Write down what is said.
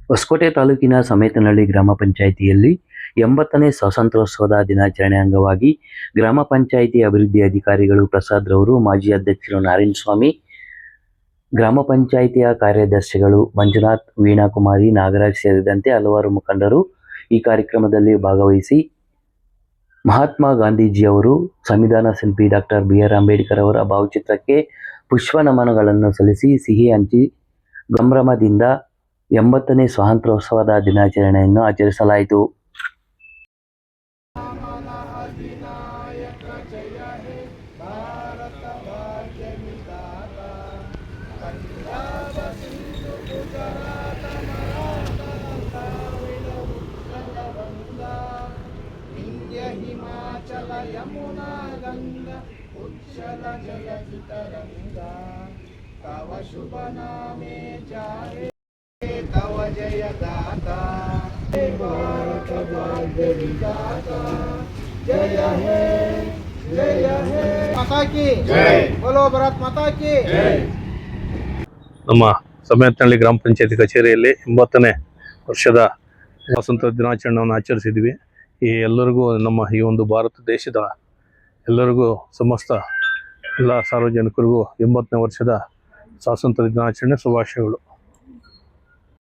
ಹೊಸಕೋಟೆ ತಾಲೂಕಿನ ಸಮೇತನಹಳ್ಳಿ ಗ್ರಾಮ ಪಂಚಾಯಿತಿಯಲ್ಲಿ 80ನೇ ಸ್ವಾತಂತ್ರ್ಯೋತ್ಸವದ ದಿನಾಚರಣೆ ಅಂಗವಾಗಿ ಗ್ರಾಮ ಪಂಚಾಯಿತಿ ಅಭಿವೃದ್ಧಿ ಅಧಿಕಾರಿಗಳು ಪ್ರಸಾದ್ ರವರು, ಮಾಜಿ ಅಧ್ಯಕ್ಷರು ನಾರಾಯಣಸ್ವಾಮಿ, ಗ್ರಾಮ ಪಂಚಾಯಿತಿಯ ಕಾರ್ಯದರ್ಶಿಗಳು ಮಂಜುನಾಥ್, ವೀಣಾಕುಮಾರಿ, ನಾಗರಾಜ್ ಸೇರಿದಂತೆ ಹಲವಾರು ಮುಖಂಡರು ಈ ಕಾರ್ಯಕ್ರಮದಲ್ಲಿ ಭಾಗವಹಿಸಿ ಮಹಾತ್ಮ ಗಾಂಧೀಜಿಯವರು, ಸಂವಿಧಾನ ಶಿಲ್ಪಿ ಡಾಕ್ಟರ್ ಬಿ.ಆರ್. ಅಂಬೇಡ್ಕರ್ ಅವರ ಭಾವಚಿತ್ರಕ್ಕೆ ಪುಷ್ಪ ನಮನಗಳನ್ನು ಸಲ್ಲಿಸಿ ಸಿಹಿ ಹಂಚಿ ಸಂಭ್ರಮದಿಂದ 80ನೇ ಸ್ವಾತಂತ್ರ್ಯೋತ್ಸವದ ದಿನಾಚರಣೆಯನ್ನು ಆಚರಿಸಲಾಯಿತು. ಹಿಮಾಚಲ ಯಮುನಾ ಗಂಗಾ ಉಚ್ಚಲ ಜಯತಿ ತರಂಗಾ ತವ ಶುಭ ನಾಮೆ ಜಾಯೇ ತವ ಜಯ ಗಾತಾ ಭಾರತ ಭಾಗ್ಯ ವಿಧಾತಾ ಜಯ ಹೇ ಮಾತಾ ಕಿ ಜೈ ಬೋಲೋ ಭಾರತ್ ಮಾತಾ ಕಿ ಜೈ. ನಮ್ಮ ಸಮೇತನಹಳ್ಳಿ ಗ್ರಾಮ ಪಂಚಾಯತಿ ಕಚೇರಿಯಲ್ಲಿ 80ನೇ ವರ್ಷದ ಸ್ವಾತಂತ್ರ್ಯ ದಿನಾಚರಣೆಯನ್ನು ಆಚರಿಸಿದ್ವಿ. ಈ ಎಲ್ಲರಿಗೂ ನಮ್ಮ ಈ ಒಂದು ಭಾರತ ದೇಶದ ಎಲ್ಲರಿಗೂ ಸಮಸ್ತ ಎಲ್ಲ ಸಾರ್ವಜನಿಕರಿಗೂ 80ನೇ ವರ್ಷದ ಸ್ವಾತಂತ್ರ್ಯ ದಿನಾಚರಣೆ ಶುಭಾಶಯಗಳು.